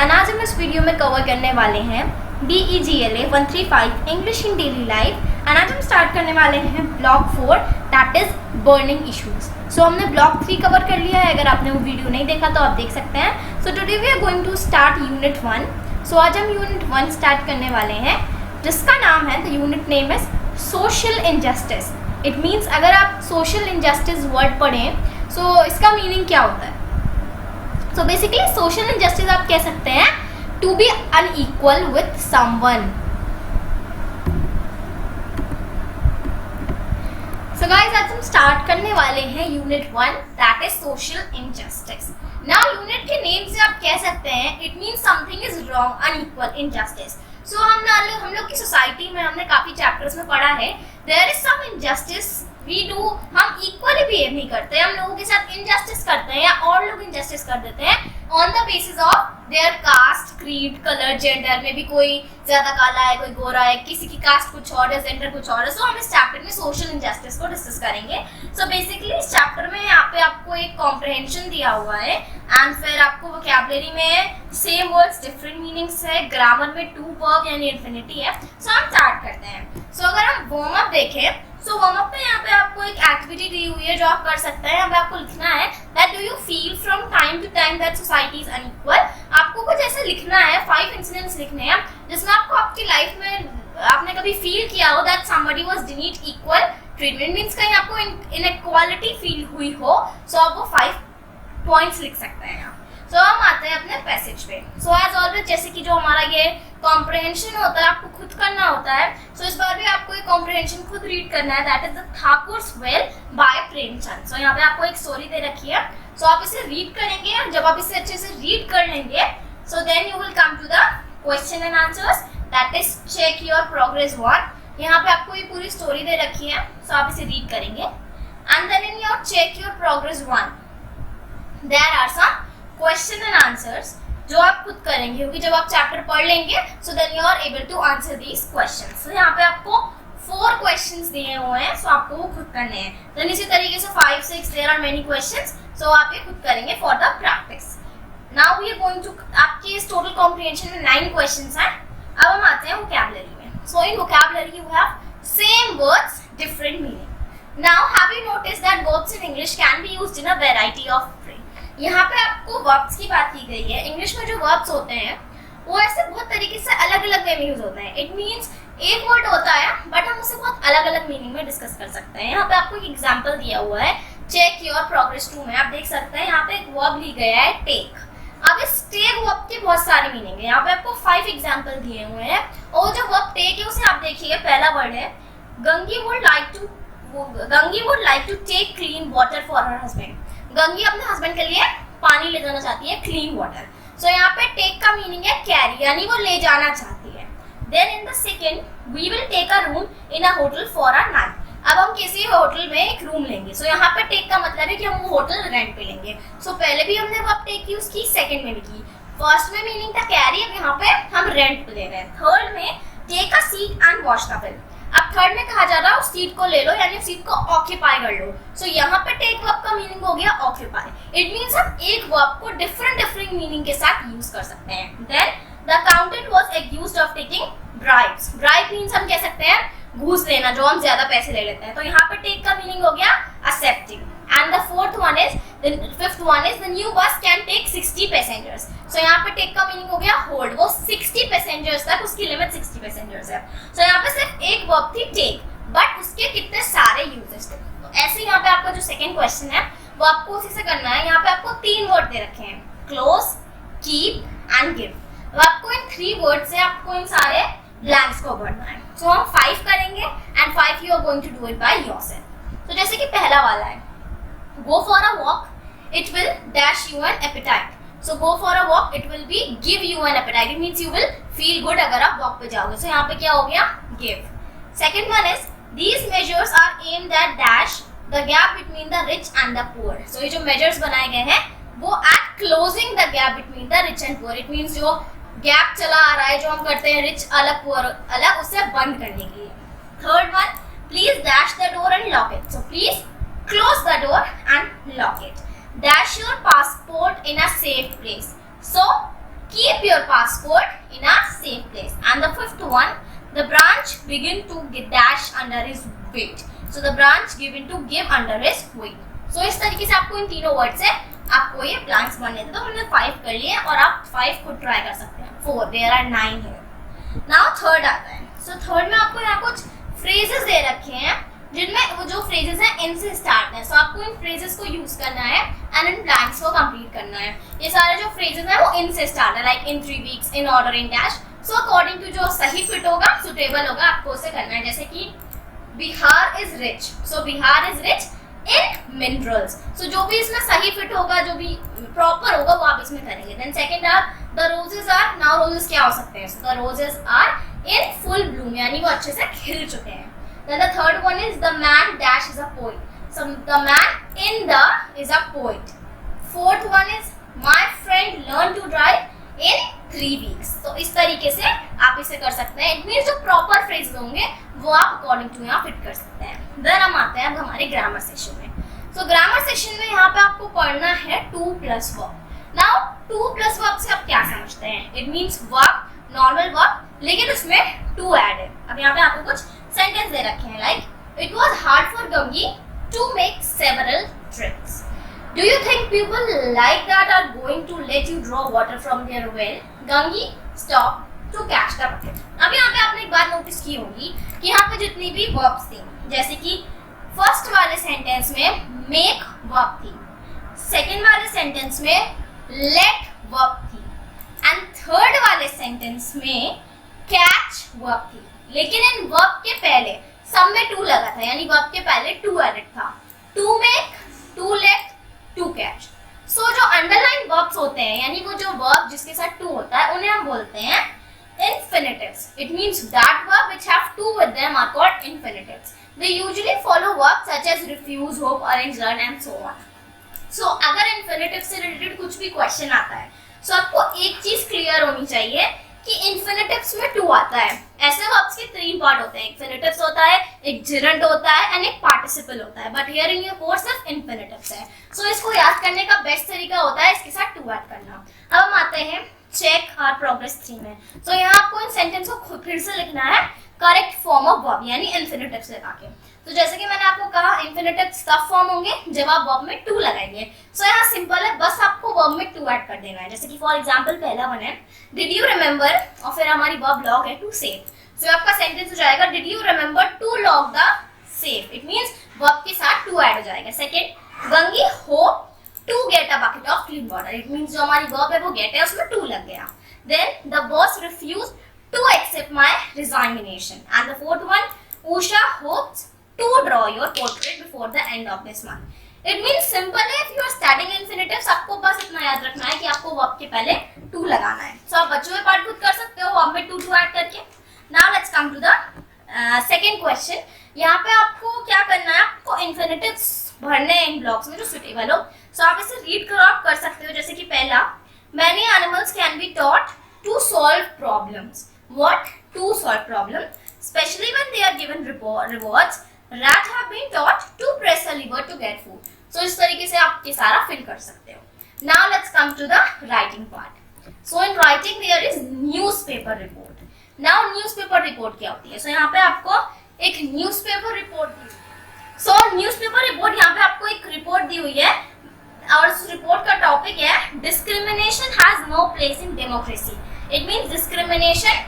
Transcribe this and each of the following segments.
And आज हम इस वीडियो में कवर करने वाले हैं DEGLA 135 English in daily life. And आज हम स्टार्ट करने वाले हैं block 4 that is burning issues. So हमने ब्लॉक 3 कवर कर लिया है, अगर आपने वो वीडियो नहीं देखा तो आप देख सकते हैं। So today we are going to start unit 1। सो आज हम यूनिट 1 स्टार्ट करने वाले हैं जिसका नाम है, the unit name is social injustice. It means अगर आप सोशल इनजस्टिस वर्ड पढ़ें सो इसका मीनिंग क्या होता है। सो बेसिकली सोशल इनजस्टिस आप कह सकते हैं to be unequal with someone. So guys आज हम स्टार्ट करने वाले हैं unit 1 that is social injustice. Now unit के नेम से आप कह सकते हैं it means something is wrong, unequal, injustice. So हम लोग की सोसाइटी में हमने काफी चैप्टर्स में पढ़ा है there is some injustice we do. हम इक्वली बिहेव नहीं करते, हम लोगों के साथ इनजस्टिस करते हैं या और लोग इनजस्टिस कर देते हैं on the basis of their caste, creed, colour, gender. में भी कोई ज्यादा काला है, कोई गोरा है, किसी की कास्ट कुछ और है, जेंडर कुछ और है। सो हम इस चैप्टर में सोशल इनजस्टिस को डिस्कस करेंगे। सो बेसिकली इस चैप्टर में यहाँ पे आपको एक कॉम्प्रहेंशन दिया हुआ है एंड फिर आपको वोकैबुलरी में सेम वर्ड्स डिफरेंट मीनिंग्स है, ग्रामर में टू वर्ब यानी इन्फिनिटी है। सो हम स्टार्ट करते हैं। सो अगर हम वार्म अप देखें सो वार्म अप में यहाँ पे आपको एक एक्टिविटी दी हुई है जो आप कर सकते हैं। यहाँ पे आपको लिखना है that do you feel from time to time that society is unequal. आपको कुछ ऐसे लिखना है, 5 इंसिडेंट्स लिखने हैं जिसमें आपको आपकी लाइफ में आपने कभी फील किया हो that somebody was denied equal treatment, means कहीं आपको इनइक्वालिटी फील हुई हो। सो आप वो 5 पॉइंट्स लिख सकते हैं। सो हम आते हैं अपने पैसेज पे। सो एज ऑलवेज जैसे कि जो हमारा ये कॉम्प्रहेंशन होता है आपको खुद करना होता है। सो इस बार भी आपको ये कॉम्प्रहेंशन खुद रीड करना है that is the Thakur's well by Premchand. So यहाँ पे आपको एक स्टोरी दे रखी है। सो आप इसे रीड करेंगे और जब आप इसे अच्छे से रीड कर लेंगे so then you will come to the question and answers that is check your progress 1। यहाँ पे आपको ये पूरी स्टोरी दे रखी है। सो आप इसे रीड करेंगे and then in your check your progress 1 there are some question and answers जो आप खुद करेंगे, क्योंकि जब आप चैप्टर पढ़ लेंगे so then you are able to answer these questions. So यहाँ पे आपको 4 क्वेश्चंस दिए हुए हैं। सो आपको वो खुद करने हैं। देन इसी तरीके से 5, 6 there are many questions. So आप ये खुद करेंगे for the practice. Now we are going to, आपके इस टोटल कॉम्प्रिहेंशन में 9 क्वेश्चंस हैं। अब हम आते हैं वोकैबुलरी में। So in vocabulary you have same words different meaning. Now have you notice that verbs in English can be used in a variety of way. यहाँ पे आपको वर्ब्स की बात की गई है। इंग्लिश में जो वर्ब्स होते हैं वो ऐसे बहुत तरीके से अलग अलग वे में यूज होते हैं। इट मीन्स एक वर्ड होता है बट हम उसे बहुत अलग अलग मीनिंग में डिस्कस कर सकते हैं। यहाँ पे आपको एक एग्जांपल दिया हुआ है चेक योर प्रोग्रेस 2 में। आप देख सकते हैं यहाँ पे एक वर्ब ली गया है टेक। अब इस टेक वर्ब के बहुत सारे मीनिंग है। यहाँ पे आपको 5 एग्जाम्पल दिए हुए हैं और जो वर्ब टेक है उसे आप देखिए, पहला वर्ड है Gangi would like to take clean water for her husband. Gangi अपने हस्बैंड के लिए पानी ले जाना चाहती है, क्लीन वाटर। सो यहाँ पे टेक का मीनिंग है कैरी, यानी वो ले जाना चाहती है। Then in the second we will take a room in a hotel for a night. अब हम किसी होटल में एक रूम लेंगे। सो यहाँ पे टेक का मतलब है कि हम वो होटल रेंट पे लेंगे। सो पहले भी हमने वो टेक यूज की, सेकंड में भी की। फर्स्ट में मीनिंग था कैरी, अब यहाँ पे हम रेंट पे ले रहे हैं। थर्ड में take a seat and wash the bill. अब थर्ड में कहा जा रहा है उस सीट को ले लो, यानी उस सीट को ऑक्यूपाई कर लो। सो यहाँ पे टेक वर्ब का मीनिंग हो गया ऑक्यूपाई। इट मींस हम एक वर्ब को डिफरेंट मीनिंग के साथ यूज कर सकते हैं। Then the accountant was accused of taking bribes. Bribe means हम कह सकते हैं घूस लेना, जो हम ज्यादा पैसे ले लेते हैं। तो यहाँ पे टेक का मीनिंग हो गया excepting. And the fifth one is the new bus can take 60 passengers. So यहाँ पे टेक का मीनिंग हो गया होल्ड, वो 60 पैसेंजर्स तक, उसकी लिमिट 60 पैसेंजर्स है। सो यहाँ पे सिर्फ एक वर्ब थी टेक बट उसके कितने सारे यूजेस थे। तो ऐसे यहाँ पे आपका जो सेकंड क्वेश्चन है वो आपको उसी से करना है। यहाँ पे आपको 3 वर्ड दे रखे हैं क्लोज, कीप एंड गिव। तो आपको इन 3 वर्ड से आपको इन सारे ब्लैंक्स को भरना है। सो हम 5 करेंगे and 5 you are going to do it by yourself. तो जैसे कि पहला वाला है go for a walk, it will dash you an appetite. So go for a walk, it will be give you an appetite. It means you will feel good अगर आप walk पे जाओगे। So यहाँ पे क्या हो गया give. Second one is these measures are aimed at dash the gap between the rich and the poor. So ये जो measures बनाए गए हैं वो at closing the gap between the rich and poor. It means जो gap चला आ रहा है, जो हम करते हैं rich अलग poor अलग, उसे बंद करने के लिए। Third one, please dash the door and lock it. So please close the door and lock it. Dash your passport in a safe place. So keep your passport in a safe place. And the fifth one, the branch begin to dash under his weight. So the branch given to give under his weight. So इस तरीके से आपको इन तीनों word से आपको ये blanks बनने थे. तो हमने 5 कर लिए और आप 5 खुद ट्राई कर सकते हैं. 4, there are 9 here. Now third आता है. So थर्ड में आपको यहाँ कुछ फ्रेजेस दे रखे हैं जिनमें वो जो फ्रेजेस हैं इन से स्टार्ट है. सो आपको इन फ्रेजेस को यूज करना है एंड इन ब्लैंक्स को कंप्लीट करना है. ये सारे जो फ्रेजेस हैं वो इन से स्टार्ट है, like in 3 weeks, in order, in dash. So according to जो सही फिट होगा, सुटेबल होगा, आपको उसे करना है. जैसे कि Bihar is rich. So Bihar is rich in minerals. So जो भी इसमें सही फिट होगा, जो भी प्रॉपर होगा, वो आप इसमें करेंगे. Then second are the roses are. Now roses क्या हो सकते हैं? The roses are in full bloom, यानी वो अच्छे से खिल चुके हैं. Then the third one is the man dash is a poet. So the man in the is a poet. Fourth one is my friend learned to drive in 3 weeks. So इस तरीके से आप इसे कर सकते हैं. It means जो proper phrases होंगे वो आप according to यहाँ fit कर सकते हैं. Then हम आते हैं अब हमारे grammar section में. So grammar section में यहाँ पे आपको पढ़ना है 2 plus verb. Now 2 plus verb से आप क्या समझते हैं? It means verb, normal verb, लेकिन उसमें 2 add है. अब यहाँ पे आपको कुछ सेंटेंस दे रखे हैं, like it was hard for Gangi to make several tricks. Do you think people like that are going to let you draw water from their well? Gangi stop to catch the bucket. अब यहाँ पे आपने एक बात notice की होगी कि यहाँ पे जितनी भी वर्ब्स थी, जैसे कि फर्स्ट वाले सेंटेंस में मेक वर्ब थी, सेकेंड वाले सेंटेंस में लेट वर्ब थी, एंड थर्ड वाले सेंटेंस में कैच वर्ब थी. लेकिन इन वर्ब के पहले सब में 2 लगा था, यानी वर्ब के पहले 2 एडेड था. To make, to let, to catch. So जो अंडरलाइन वर्ब्स होते हैं, यानी वो जो वर्ब जिसके साथ 2 होता है, उन्हें हम बोलते हैं infinitives. It means that verb which have 2 with them are called infinitives. They usually follow verbs such as refuse, hope, arrange, learn and so on. So अगर infinitive से रिलेटेड कुछ भी क्वेश्चन आता है, so आपको एक चीज क्लियर होनी चाहिए कि इन्फिनिटिव्स में 2 आता है. ऐसे वर्ब्स के 3 पार्ट होते हैं. इन्फिनिटिव्स होता है, एक जिरंड होता है एंड एक पार्टिसिपल होता है. But here in your course सिर्फ इन्फिनिटिव्स है. सो इसको याद करने का बेस्ट तरीका होता है इसके साथ 2 ऐड करना. अब हम आते हैं चेक और प्रोग्रेस 3 में. सो यहाँ आपको इन सेंटेंस को फिर से लिखना है करेक्ट फॉर्म ऑफ वर्ब, यानी इन्फिनिटिव्स लगा के. तो जैसे कि मैंने आपको कहा, इन्फिनिटिव्स कब फॉर्म होंगे? जब आप वर्ब में 2 लगाएंगे. सो यहाँ सिंपल है, बस आपको वर्ब में 2 ऐड कर देना है. जैसे कि फॉर एग्जांपल पहला वन है डिड यू रिमेंबर, और फिर हमारी वर्ब लॉग है टू सेव. सो आपका सेंटेंस हो जाएगा did you remember to log the save. It means verb के साथ 2 ऐड हो जाएगा. Second, Gangi hope to get a bucket of clean water. It means जो हमारी वर्ब है वो गेट है, उसमें 2 लग गया. Then the boss refuse to accept my resignation. And the fourth one, Usha hopes to draw your portrait before the end of this month. It means simple है, if you are studying infinitives, आपको बस इतना याद रखना है कि आपको verb के पहले 2 लगाना है. So आप बच्चों में पार्ट खुद कर सकते हो verb में 2 ऐड करके. Now let's come to the second question. यहाँ पे आपको क्या करना है? आपको infinitives भरने हैं इन ब्लॉक्स में जो सुटेबल हो. So आप इसे रीड करो, आप कर सकते हो. जैसे कि पहला, many animals can be taught to solve problems. What? To solve problems, especially when they are given rewards. Rats have been taught to press a lever to get food. So इस तरीके से आप ये सारा फिल कर सकते हो. Now let's come to the writing part. So in writing there is newspaper report. Now newspaper report क्या होती है? So यहाँ पे आपको एक newspaper report दी. So newspaper report यहाँ पे आपको एक report दी हुई है और उस report का topic है discrimination has no place in democracy. It means discrimination,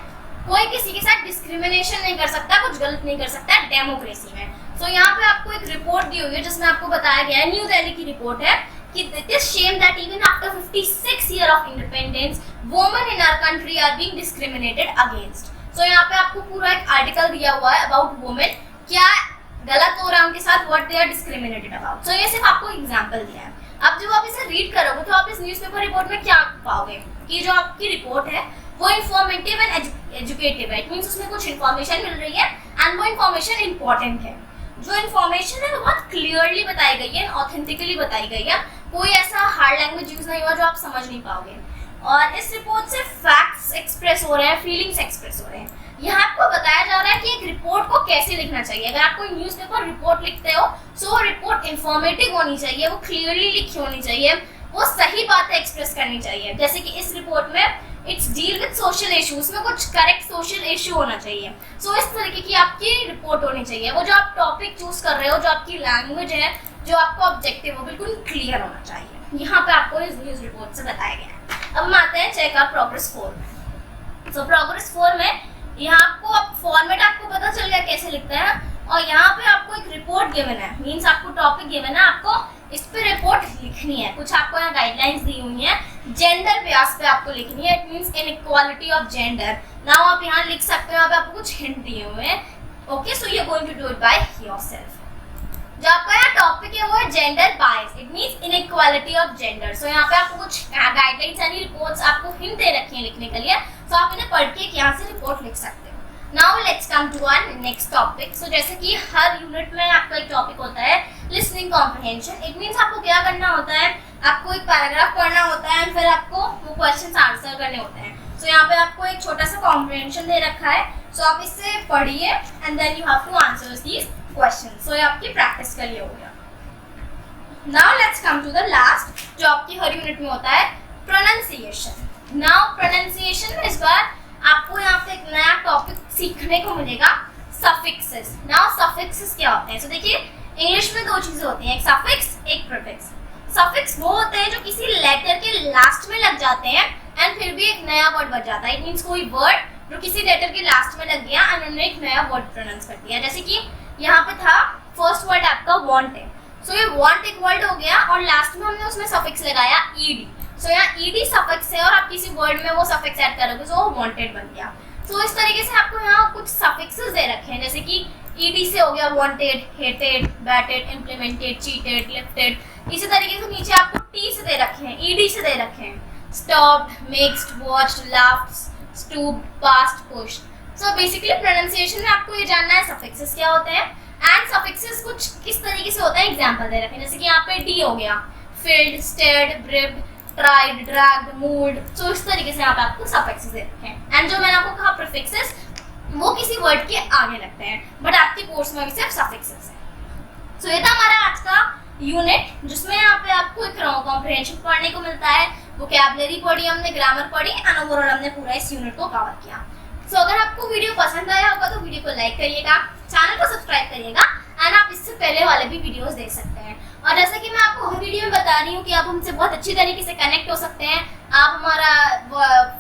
कोई किसी के साथ डिस्क्रिमिनेशन नहीं कर सकता, कुछ गलत नहीं कर सकता डेमोक्रेसी में. सो यहाँ पे आपको एक रिपोर्ट दी हुई है जिसमें आपको बताया गया है, न्यू दिल्ली की रिपोर्ट है कि it is shame that even after 56 year of independence women in our country are being discriminated against. So यहाँ पे आपको पूरा एक आर्टिकल दिया हुआ है अबाउट वुमेन, क्या गलत हो रहा है उनके साथ, what they are discriminated about. So ये सिर्फ आपको एग्जांपल दिया है. अब जब आप इसे रीड करोगे तो आप इस न्यूज़पेपर रिपोर्ट में क्या पाओगे कि जो आपकी रिपोर्ट है वो इंफॉर्मेटिव एंड एजुकेटिव है. इट मींस उसमें कुछ इन्फॉर्मेशन मिल रही है एंड वो इन्फॉर्मेशन इंपॉर्टेंट है. जो इन्फॉर्मेशन है वो बहुत क्लियरली बताई गई है, ऑथेंटिकली बताई गई है. कोई ऐसा हार्ड लैंग्वेज यूज नहीं हुआ जो आप समझ नहीं पाओगे. और इस रिपोर्ट से फैक्ट्स एक्सप्रेस हो रहे हैं, फीलिंग्स एक्सप्रेस हो रहे हैं. यहाँ आपको बताया जा रहा है कि एक रिपोर्ट को कैसे लिखना चाहिए. अगर आप कोई न्यूज़पेपर रिपोर्ट लिखते हो सो वो रिपोर्ट इंफॉर्मेटिव होनी चाहिए, वो क्लियरली लिखी होनी चाहिए, वो सही बातें एक्सप्रेस करनी चाहिए। जैसे कि इस रिपोर्ट में it's deal with social issues में कुछ करेक्ट सोशल इशू होना चाहिए। सो इस तरीके की आपकी रिपोर्ट होनी चाहिए। वो जो आप टॉपिक चूज कर रहे हो, जो आपकी लैंग्वेज है, जो आपका ऑब्जेक्टिव हो, बिल्कुल क्लियर होना चाहिए। यहाँ पे आपको इस न्यूज रिपोर्ट से बताया गया है। अब हम आते हैं चेक आउट प्रोग्रेस 4 में। सो प्रोग्रेस 4 में यहाँ आपको फॉर्मेट आपको पता चल गया कैसे लिखते हैं, और यहाँ पे आपको एक रिपोर्ट गिवन है, मींस आपको टॉपिक गिवन है, आपको इस पे रिपोर्ट लिखनी है। कुछ आपको यहाँ गाइडलाइंस दी हुई हैं, जेंडर बेस पे आपको लिखनी है। It means inequality of gender. Now आप यहाँ लिख सकते हो, यहाँ पे आपको कुछ हिंट दिए हुए हैं। Okay, so you are going to do it by yourself. जो आपका यहाँ टॉपिक है वो है gender bias, it means inequality of gender. So यहाँ पे आपको कुछ गाइडलाइंस यानी रिपोर्ट्स आपको हिंट दे रखी है लिखने के लिए, सो आप इन्हें पढ़ के यहाँ से रिपोर्ट लिख सकते हो। Now let's come to our next topic. So जैसे कि हर यूनिट में आपका एक टॉपिक होता है लिसनिंग कॉम्प्रिहेंशन। इट मींस आपको क्या करना होता है, आपको एक पैराग्राफ पढ़ना होता है, फिर आपको वो क्वेश्चंस आंसर करने होते हैं। सो यहाँ पे आपको एक छोटा सा कॉम्प्रिहेंशन दे रखा है, सो आप इससे पढ़िए and then you have to answer these questions. So ये आपकी प्रैक्टिस के लिए हो गया। Now let's come to the last, जो आपकी हर यूनिट में होता है, प्रोनाउंसिएशन। नाउ प्रोनाउंसिएशन में इस बार आपको यहाँ पे एक नया टॉपिक सीखने को मिलेगा, सफिक्सेस। नाउ सफिक्सेस क्या होते हैं? सो देखिए, इंग्लिश में दो चीजें होती हैं, एक सफिक्स, एक प्रीफिक्स। सफिक्स वो होते हैं जो किसी लेटर के लास्ट में लग जाते हैं एंड फिर भी एक नया वर्ड बच जाता है। इट मींस कोई वर्ड जो किसी लेटर के लास्ट में लग गया एंड उन्होंने एक नया वर्ड प्रोनाउंस कर दिया। जैसे कि यहाँ पे था फर्स्ट वर्ड आपका वांट है, सो ये वांट एक वर्ड हो गया और लास्ट में हमने उसमें सफिक्स लगाया ईडी। सो यहाँ ईडी सफिक्स है और आप किसी वर्ड में वो सफिक्स ऐड करोगे तो वो वांटेड बन गया। सो इस तरीके से आपको यहाँ कुछ सफिक्सेस दे रखे हैं, जैसे कि ईडी से हो गया wanted, hated, batted, implemented, cheated, lifted. इसी तरीके से नीचे आपको टी से दे रखे हैं, ईडी से दे रखे हैं, stopped, mixed, watched, laughed, stooped, past, pushed. So basically pronunciation में आपको ये जानना है सफिक्सेस क्या होते हैं एंड सफिक्सेस कुछ किस तरीके से होता है, एग्जांपल दे रखे हैं। जैसे कि यहाँ पे डी हो गया, filled, stared, bribed, tried, dragged, moved. So इस तरीके से यहाँ पे आपको सफिक्सेस दे रखे हैं। एंड जो मैंने आपको कहा प्रीफिक्सेस, वो किसी वर्ड के आगे लगते हैं, बट आपके कोर्स में भी सिर्फ सफिक्सेस है। सो ये था हमारा आज का यूनिट, जिसमें यहाँ पे आपको एक कॉम्प्रिहेंशन पढ़ने को मिलता है, वोकैबुलरी पढ़ी हमने, ग्रामर पढ़ी एंड ओवरऑल हमने पूरा इस यूनिट को कवर किया। सो अगर आपको वीडियो पसंद आया होगा तो वीडियो को लाइक करिएगा, चैनल को सब्सक्राइब करिएगा एंड आप इससे पहले वाले भी वीडियोस देख सकते हैं। और जैसे कि मैं आपको हर वीडियो में बता रही हूँ कि आप हमसे बहुत अच्छी तरीके से कनेक्ट हो सकते हैं। आप हमारा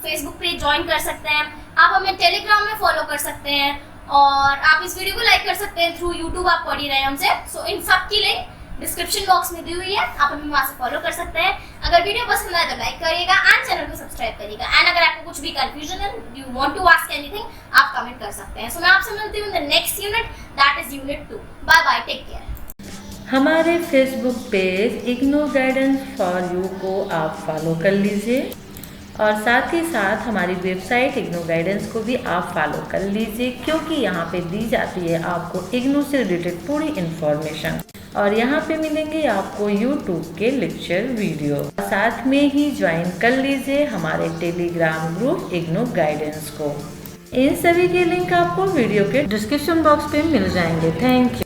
फेसबुक पेज ज्वाइन कर सकते हैं, आप हमें टेलीग्राम में फॉलो कर सकते हैं और आप इस वीडियो को लाइक कर सकते हैं थ्रू यूट्यूब, आप पढ़ ही रहे हैं हमसे। सो इन सब की लिंक डिस्क्रिप्शन बॉक्स में दी हुई है, आप हमें वहाँ से फॉलो कर सकते हैं। अगर वीडियो पसंद आए तो लाइक करिएगा एंड चैनल को सब्सक्राइब करिएगा। एंड अगर आपको कुछ भी कंफ्यूजन है, you want to ask anything, आप कमेंट कर सकते हैं। सो मैं आपसे मिलती हूँ in the next unit, that is unit 2। Bye bye, take care. हमारे Facebook page IGNOU guidance for you को आप फॉलो कर लीजिए और साथ ही साथ हमारी वेबसाइट इग्नो गाइडेंस को भी आप फॉलो कर लीजिए, क्योंकि यहाँ पे दी जाती है आपको इग्नो से रिलेटेड पूरी इन्फॉर्मेशन। और यहाँ पे मिलेंगे आपको यूट्यूब के लेक्चर वीडियो। साथ में ही ज्वाइन कर लीजिए हमारे टेलीग्राम ग्रुप इग्नो गाइडेंस को। इन सभी के लिंक आपको वीडियो के डिस्क्रिप्शन बॉक्स पे मिल जाएंगे। Thank you.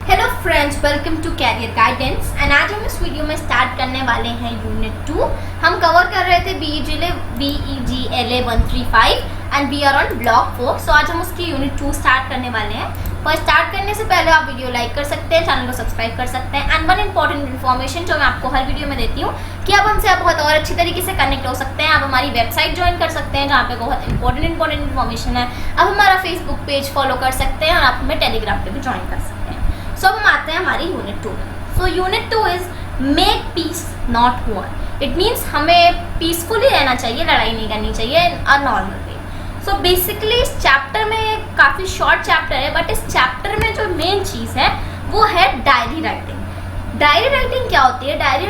Hello friends, welcome to career guidance and आज हम इस वीडियो में स्टार्ट करने वाले हैं यूनिट 2। हम कवर कर रहे थे BEGLA 135 and we are on block 4। So आज हम उसकी यूनिट 2 स्टार्ट करने वाले हैं। पर स्टार्ट करने से पहले आप वीडियो लाइक कर सकते हैं, चैनल को सब्सक्राइब कर सकते हैं एंड वन इंपॉर्टेंट इन्फॉर्मेशन जो मैं आपको हर वीडियो में देती हूँ कि आप हमसे बहुत और अच्छी तरीके से कनेक्ट हो सकते हैं। आप हमारी वेबसाइट ज्वाइन कर सकते हैं जहाँ पे बहुत इंपॉर्टेंट इन्फॉर्मेशन है। आप हमारा फेसबुक पेज फॉलो कर सकते हैं और आप हमें टेलीग्राम पे भी ज्वाइन कर सकते हैं। सो हम आते हैं हमारी यूनिट 2 में। So unit 2 is make peace not war. It means हमें पीसफुली रहना चाहिए, लड़ाई नहीं करनी चाहिए in a normal way. So basically इस चैप्टर में काफ़ी शॉर्ट चैप्टर है, बट इस चैप्टर में जो मेन चीज़ है वो है डायरी राइटिंग। डायरी राइटिंग क्या होती है? डायरी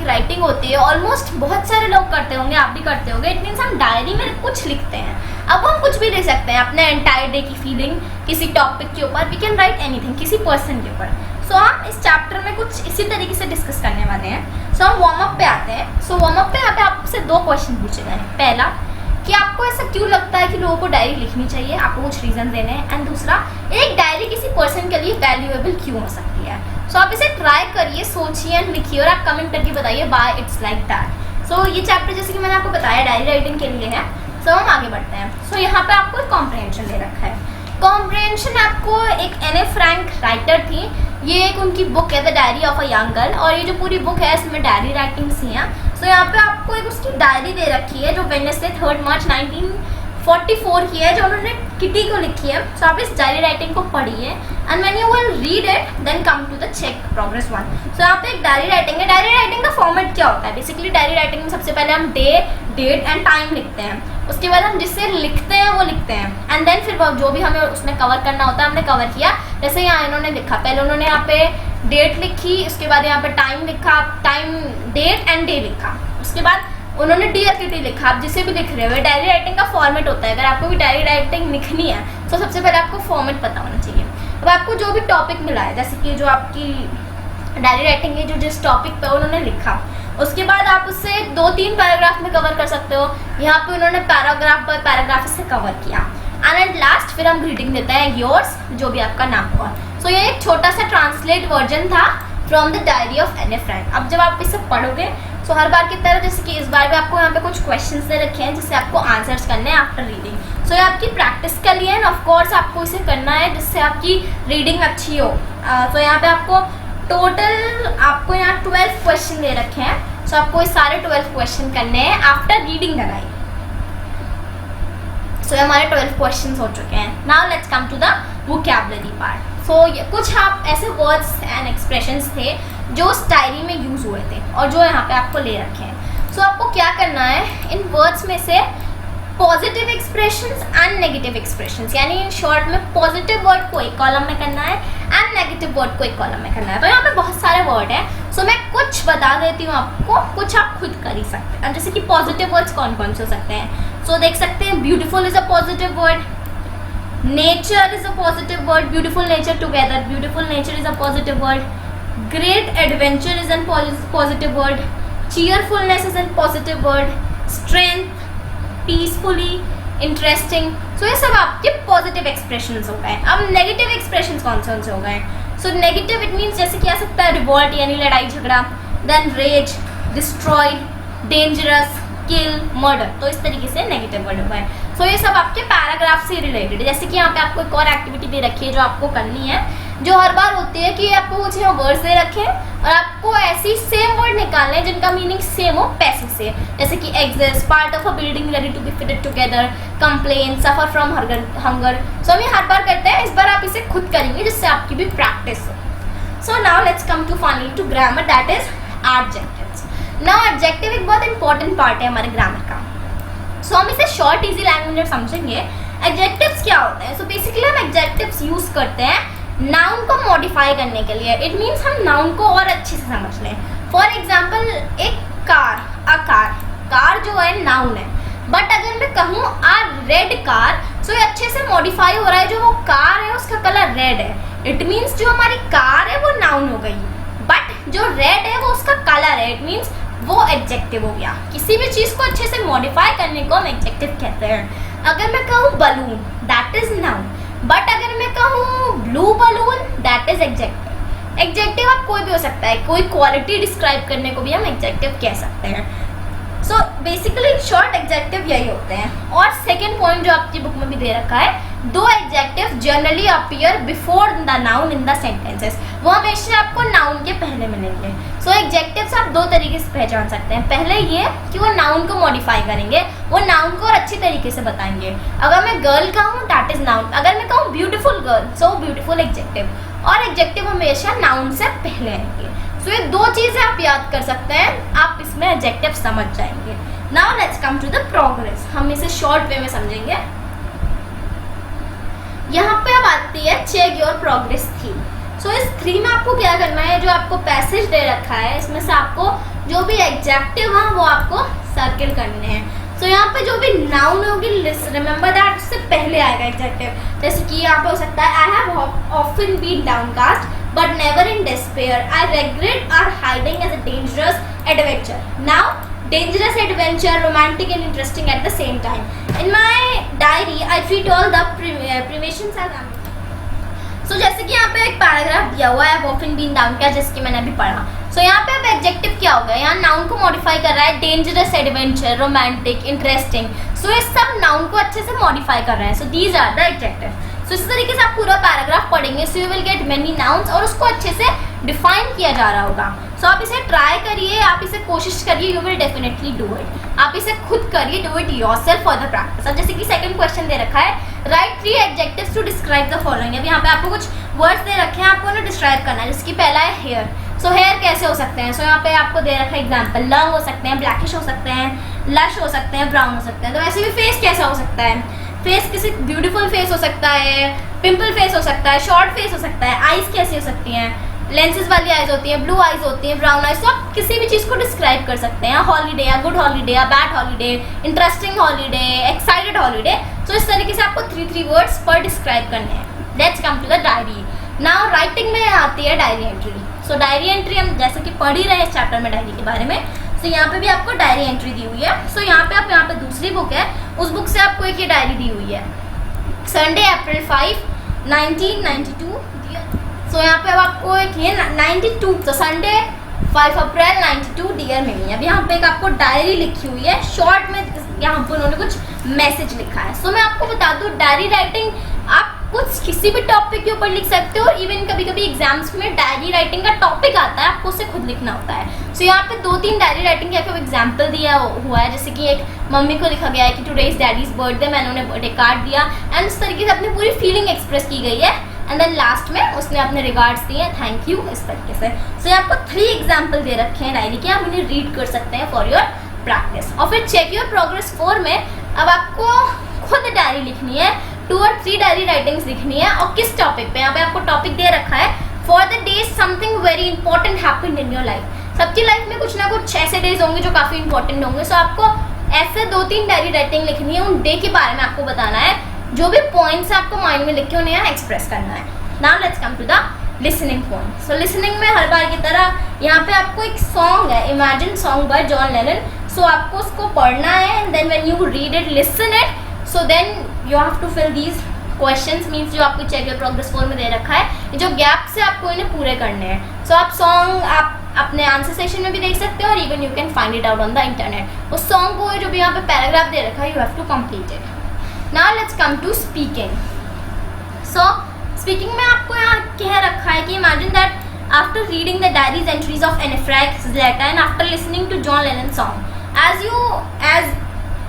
राइटिंग होती है ऑलमोस्ट बहुत सारे लोग करते होंगे, आप भी करते होंगे। इट मीन्स हम डायरी में कुछ लिखते हैं। अब हम कुछ भी लिख सकते हैं, अपने एंटायर डे की फीलिंग, किसी टॉपिक के ऊपर, वी कैन राइट एनीथिंग, किसी पर्सन के ऊपर। सो हम इस चैप्टर में कुछ इसी तरीके से डिस्कस करने वाले हैं। सो हम वार्म अप पे आते हैं। सो वार्म अप पे यहाँ पे आपसे 2 क्वेश्चन पूछे गए हैं। पहला कि आपको ऐसा क्यों लगता है कि लोगों को डायरी लिखनी चाहिए, आपको कुछ रीजन देने हैं। एंड दूसरा, एक डायरी किसी पर्सन के लिए वैल्यूएबल क्यों हो सकती है। सो आप इसे ट्राई करिए, सोचिए एंड लिखिए और आप कमेंट करके बताइए व्हाई इट्स लाइक दैट। सो ये चैप्टर जैसे कि मैंने आपको बताया डायरी राइटिंग के लिए है। सो हम आगे बढ़ते हैं। सो यहाँ पे आपको एक कॉम्प्रहेंशन दे रखा है। कॉम्प्रहेंशन आपको एक एने फ्रैंक राइटर थी, ये एक उनकी बुक है the diary of a young girl, और ये जो पूरी बुक है इसमें डायरी राइटिंग्स ही हैं। सो यहाँ पे आपको एक उसकी डायरी दे रखी है जो वेडनेसडे 3 मार्च 1944 की है, जो उन्होंने किटी को लिखी है। सो आप इस डायरी राइटिंग को पढ़िए and when you will read it then come to the check progress 1। So यहाँ पे एक डायरी राइटिंग है। डायरी राइटिंग का फॉर्मेट क्या होता है? बेसिकली डायरी राइटिंग में सबसे पहले हम डे, डेट एंड टाइम लिखते हैं, उसके बाद हम जिससे लिखते हैं वो लिखते हैं एंड देन फिर जो भी हमें उसमें कवर करना होता है हमने कवर किया। जैसे यहाँ इन्होंने लिखा, पहले उन्होंने यहाँ पे डेट लिखी, उसके बाद यहाँ पे टाइम लिखा, टाइम, डेट एंड डे लिखा, उसके बाद उन्होंने डियर किटी लिखा। आप जिसे भी लिख रहे हो, डायरी राइटिंग का फॉर्मेट होता है। अगर आपको भी डायरी राइटिंग लिखनी है तो सबसे पहले आपको फॉर्मेट पता होना चाहिए। अब आपको जो भी टॉपिक मिला है, जैसे कि जो आपकी डायरी राइटिंग है, जो जिस टॉपिक पे उन्होंने लिखा, उसके बाद आप उससे 2-3 पैराग्राफ में कवर कर सकते हो। यहाँ पे उन्होंने पैराग्राफ पर पैराग्राफ से कवर किया एंड एट लास्ट फिर हम ग्रीटिंग देते हैं योर्स, जो भी आपका नाम हुआ। सो ये एक छोटा सा ट्रांसलेट वर्जन था फ्रॉम द डायरी ऑफ एने फ्रैंक। अब जब आप इसे पढ़ोगे तो हर बार की तरह, जैसे कि इस बार भी आपको यहाँ पे कुछ क्वेश्चंस दे रखे हैं जिससे आपको आंसर्स करने हैं आफ्टर रीडिंग। सो ये आपकी प्रैक्टिस के लिए एंड ऑफ कोर्स आपको इसे करना है जिससे आपकी रीडिंग अच्छी हो। तो यहाँ पे आपको टोटल आपको यहाँ 12 क्वेश्चन दे रखे हैं। सो आपको ये सारे 12 क्वेश्चन करने हैं after reading the diary. So हमारे 12 क्वेश्चंस हो चुके हैं। Now let's come to the vocabulary part. So कुछ आप ऐसे वर्ड्स एंड एक्सप्रेशंस थे जो उस डायरी में यूज़ हुए थे और जो यहाँ पे आपको ले रखे हैं। सो आपको क्या करना है, इन वर्ड्स में से positive expressions and negative expressions, यानी इन शॉर्ट में पॉजिटिव वर्ड को एक कॉलम में करना है एंड नेगेटिव वर्ड को एक कॉलम में करना है। तो यहाँ पे बहुत सारे वर्ड हैं। सो मैं कुछ बता देती हूँ आपको, कुछ आप खुद कर ही सकते हैं। जैसे कि पॉजिटिव वर्ड्स कौन कौन से हो सकते हैं? सो देख सकते हैं, beautiful is a positive word, nature is a positive word, beautiful nature together, beautiful nature is a positive word, great adventure is an positive word, cheerfulness is a positive word, strength, peacefully, interesting। सो ये सब आपके positive expressions हो गए। अब negative expressions कौन से हो गए? सो नेगेटिव इट मीन्स जैसे कि आ सकता है रिवॉल्ट यानी लड़ाई झगड़ा, देन रेज, डिस्ट्रॉयड, डेंजरस, किल, मर्डर। तो इस तरीके से नेगेटिव वर्ड हो गए। सो ये सब आपके पैराग्राफ से रिलेटेड है। जैसे कि यहाँ पे आपको एक और एक्टिविटी दे रखी है जो आपको करनी है, जो हर बार होती है कि आपको कुछ यहाँ वर्ड्स दे रखे हैं और आपको ऐसी सेम वर्ड निकालने हैं जिनका मीनिंग सेम हो पैसिव से। जैसे कि exist, part of a building ready to be fitted together, complain, suffer from hunger. So हम ये हर बार करते हैं, इस बार आप इसे खुद करेंगे जिससे आपकी भी प्रैक्टिस हो। So now let's come to finally to grammar, that is adjectives. Now adjective एक बहुत इंपॉर्टेंट पार्ट है हमारे ग्रामर का। सो हम इसे शॉर्ट इजी लैंग्वेज में समझेंगे। एडजेक्टिव्स क्या होते हैं? सो बेसिकली हम एडजेक्टिव्स यूज करते हैं नाउन को मॉडिफाई करने के लिए। इट मीन्स हम नाउन को और अच्छे से समझ लें। फॉर एग्जाम्पल एक कार, कार जो है नाउन है, बट अगर मैं कहूँ आ रेड कार, सो ये अच्छे से मॉडिफाई हो रहा है। जो वो कार है उसका कलर रेड है, इट मीन्स जो हमारी कार है वो नाउन हो गई, बट जो रेड है वो उसका कलर है, इट मीन्स वो एडजेक्टिव हो गया। किसी भी चीज़ को अच्छे से मॉडिफाई करने को हम एडजेक्टिव कहते हैं। अगर मैं कहूँ balloon, that is noun, but अगर मैं कहूँ blue balloon, that is adjective. Adjective आप कोई भी हो सकता है, कोई क्वालिटी डिस्क्राइब करने को भी हम एडजेक्टिव कह सकते हैं। सो बेसिकली शॉर्ट एडजेक्टिव यही होते हैं। और सेकेंड पॉइंट जो आपकी बुक में भी दे रखा है, दो adjective generally appear before the noun in the sentences, वो हमेशा आपको नाउन के पहले मिलेंगे। सो एडजेक्टिव्स आप दो तरीके से पहचान सकते हैं। पहले ये कि वो नाउन को मॉडिफाई करेंगे, वो नाउन को और अच्छी तरीके से बताएंगे। अगर मैं गर्ल कहूँ दैट इज नाउन, अगर मैं कहूँ beautiful girl, so beautiful adjective. और एडजेक्टिव हमेशा नाउन से पहले आएंगे। सो ये दो चीज़ें आप याद कर सकते हैं, आप इसमें एडजेक्टिव समझ जाएंगे। Now let's come to the progress. हम इसे शॉर्ट वे में समझेंगे। यहाँ पे अब आती है चेक योर प्रोग्रेस थीम। सो इस थ्री में आपको क्या करना है, जो आपको पैसेज दे रखा है इसमें से आपको जो भी एडजेक्टिव है वो आपको सर्किल करने हैं। सो यहाँ पे जो भी नाउन होगी, रिमेंबर दैट उससे पहले आएगा एडजेक्टिव। जैसे कि यहाँ पे हो सकता है I have often been downcast but never in despair, I regret our hiding as a dangerous adventure. Now dangerous adventure, romantic and interesting at the same time. In my diary I treat all the privations as ambition. सो जैसे कि यहाँ पे एक paragraph दिया हुआ है often been down का, जिसकी मैंने अभी पढ़ा। सो यहाँ पे अब एडजेक्टिव क्या होगा, यहाँ नाउन को मॉडिफाई कर रहा है, डेंजरस, एडवेंचर, रोमांटिक, इंटरेस्टिंग। सो ये सब नाउन को अच्छे से मॉडिफाई कर रहे हैं। So these are the adjective. So इस तरीके से आप पूरा पैराग्राफ पढ़ेंगे, so you will get many nouns और उसको अच्छे से डिफाइन किया जा रहा होगा। सो आप इसे ट्राई करिए, आप इसे कोशिश करिए, you will definitely do it. आप इसे खुद करिए, do it yourself for the practice. अब जैसे कि सेकंड क्वेश्चन दे रखा है, write 3 adjectives to describe the following. अब यहाँ पे आपको कुछ वर्ड्स दे रखे हैं, आपको उन्हें डिस्क्राइब करना है। जिसकी पहला है हेयर। सो हेयर कैसे हो सकते हैं, सो यहाँ पे आपको दे रखा है एग्जाम्पल, लॉन्ग हो सकते हैं, ब्लैकिश हो सकते हैं, लश हो सकते हैं, ब्राउन हो सकते हैं। तो वैसे भी फेस कैसा हो सकता है, फेस किसी ब्यूटीफुल फेस हो सकता है, पिंपल फेस हो सकता है, शॉर्ट फेस हो सकता है, आइज कैसी हो सकती हैं, लेंसेज वाली आइज होती हैं, ब्लू आइज होती हैं, ब्राउन आइज। तो आप किसी भी चीज़ को डिस्क्राइब कर सकते हैं, holiday, good holiday, bad holiday, interesting holiday, excited holiday. तो इस तरीके से आपको 3 वर्ड्स पर डिस्क्राइब करने हैं। Let's come to the diary. Now writing में आती है diary entry. So diary entry हम जैसे कि पढ़ ही रहे हैं इस चैप्टर में डायरी के बारे में। सो यहाँ पे भी आपको डायरी एंट्री दी हुई है। सो यहाँ पे दूसरी बुक है, उस बुक से आपको एक ये डायरी दी हुई है, संडे अप्रैल 5, 1992। सो यहाँ पे अब आपको एक ये 92, तो संडे 5 अप्रैल 92 डियर मिमी। अब यहाँ पे एक आपको डायरी लिखी हुई है, शॉर्ट में यहाँ पर उन्होंने कुछ मैसेज लिखा है। सो मैं आपको बता दूँ, डायरी राइटिंग आप कुछ किसी भी टॉपिक के ऊपर लिख सकते हो। इवन कभी कभी एग्जाम्स में डायरी राइटिंग का टॉपिक आता है, आपको उसे खुद लिखना होता है। सो यहाँ पे 2-3 डायरी राइटिंग के आपको एग्जाम्पल दिया हुआ है। जैसे कि एक मम्मी को लिखा गया है कि टुडे इज डैडीज बर्थडे, मैंने उन्हें बर्थडे कार्ड दिया एंड उस तरीके से अपनी पूरी फीलिंग एक्सप्रेस की गई है। एंड देन लास्ट में उसने अपने रिगार्ड्स दिए हैं, थैंक यू, इस तरीके से। सो यहाँ आपको 3 एग्जाम्पल दे रखे हैं डायरी के, आप उन्हें रीड कर सकते हैं फॉर योर प्रैक्टिस। और फिर चेक योर प्रोग्रेस 4 में अब आपको खुद डायरी लिखनी है, 2 और 3 डायरी राइटिंग्स लिखनी है। और किस टॉपिक पे, यहाँ पे आपको टॉपिक दे रखा है, for the days something very important happened in your life. सबकी लाइफ में कुछ ना कुछ ऐसे डेज होंगे जो काफ़ी इंपॉर्टेंट होंगे। सो आपको ऐसे 2-3 डायरी राइटिंग लिखनी है, उन डे के बारे में आपको बताना है, जो भी पॉइंट्स आपको माइंड में लिख के उन्हें यहाँ एक्सप्रेस करना है। Now let's come to the listening point. So listening में हर बार की तरह यहाँ पे आपको एक सॉन्ग है, imagine song by John Lennon. So आपको उसको पढ़ना है and then when you read it, listen it, so then you have to fill these questions, means जो आपको चेक योर प्रोग्रेस 4 में दे रखा है, जो गैप से आपको इन्हें पूरे करने हैं। सो आप सॉन्ग आप अपने आंसर सेशन में भी देख सकते हो और even you can find it out on the internet. उस सॉन्ग को जो भी यहाँ पे पैराग्राफ दे रखा है, you have to complete it. Now let's come to speaking. So speaking में आपको यहाँ कह रखा है कि imagine that after reading the diaries entries of Anne Frank later and after listening to John Lennon song,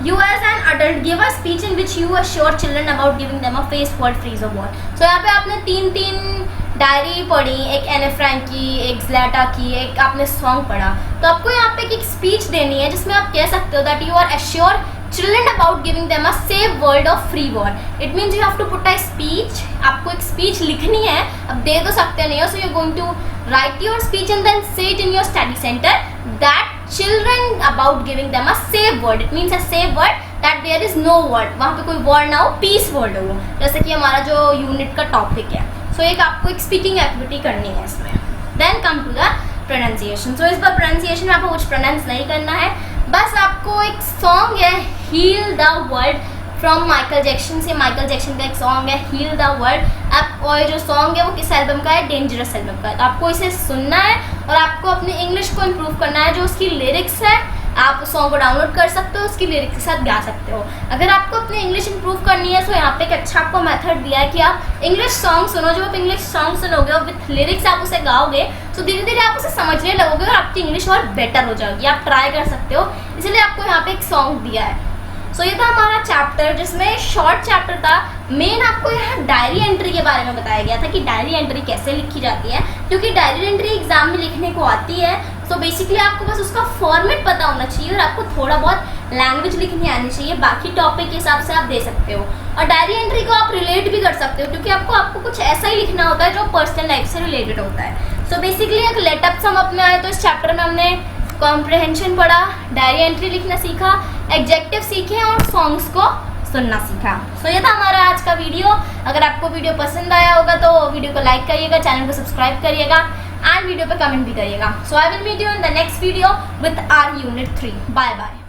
you as an adult give a speech in which you assure children about giving them a face, word, phrase or word. So यहाँ पे आपने 3 diary पढ़ी, एक एने Frank की, एक ज़्लेटा की, एक आपने सॉन्ग पढ़ा। तो आपको यहाँ पे एक स्पीच देनी है जिसमें आप कह सकते हो that you are assure children about giving them a safe word or free word. It means you have to put a speech. आपको एक स्पीच लिखनी है, अब दे तो सकते नहीं हो, so you're going to write your speech and then say it in your study center that children about giving them a safe word. It means a safe word that there is no word, वहाँ पे कोई word ना हो, peace word हो, जैसे कि हमारा जो यूनिट का टॉपिक है। So एक आपको एक स्पीकिंग एक्टिविटी करनी है इसमें। Then come to the pronunciation. So इस बार pronunciation में आपको कुछ प्रोनाउंस नहीं करना है, बस आपको एक सॉन्ग है heal the world from Michael Jackson से, माइकल जैक्सन का एक सॉन्ग है हील द वर्ल्ड। आप और जो सॉन्ग है वो किस एल्बम का है, डेंजरस एल्बम का है। तो आपको इसे सुनना है और आपको अपनी इंग्लिश को इम्प्रूव करना है। जो उसकी लिरिक्स है आप सॉन्ग को डाउनलोड कर सकते हो, उसकी लिरिक्स के साथ गा सकते हो। अगर आपको अपनी इंग्लिश इंप्रूव करनी है तो यहाँ पे एक अच्छा आपको मेथड दिया है कि आप इंग्लिश सॉन्ग सुनो। जब आप इंग्लिश सॉन्ग सुनोगे और विथ लिरिक्स आप उसे गाओगे तो धीरे धीरे आप उसे समझने लगोगे और आपकी इंग्लिश और बेटर हो जाएगी। आप ट्राई कर सकते हो, इसलिए आपको यहाँ पे एक सॉन्ग दिया है। सो ये था हमारा चैप्टर, जिसमें शॉर्ट चैप्टर था। मेन आपको यहाँ डायरी एंट्री के बारे में बताया गया था कि डायरी एंट्री कैसे लिखी जाती है, क्योंकि डायरी एंट्री एग्जाम में लिखने को आती है। सो बेसिकली आपको बस उसका फॉर्मेट पता होना चाहिए और आपको थोड़ा बहुत लैंग्वेज लिखनी आनी चाहिए। बाकी टॉपिक के हिसाब से आप दे सकते हो और डायरी एंट्री को आप रिलेट भी कर सकते हो, क्योंकि आपको कुछ ऐसा ही लिखना होता है जो पर्सनल लाइफ से रिलेटेड होता है। सो बेसिकली एक लेटअप सम अप में आए तो इस चैप्टर में हमने कॉम्प्रहेंशन पढ़ा, डायरी एंट्री लिखना सीखा, एडजेक्टिव सीखे और सॉन्ग्स को सुनना सीखा। सो ये था हमारा आज का वीडियो। अगर आपको वीडियो पसंद आया होगा तो वीडियो को लाइक करिएगा, चैनल को सब्सक्राइब करिएगा एंड वीडियो पे कमेंट भी करिएगा। So I will meet you in the next video with our unit 3। Bye bye.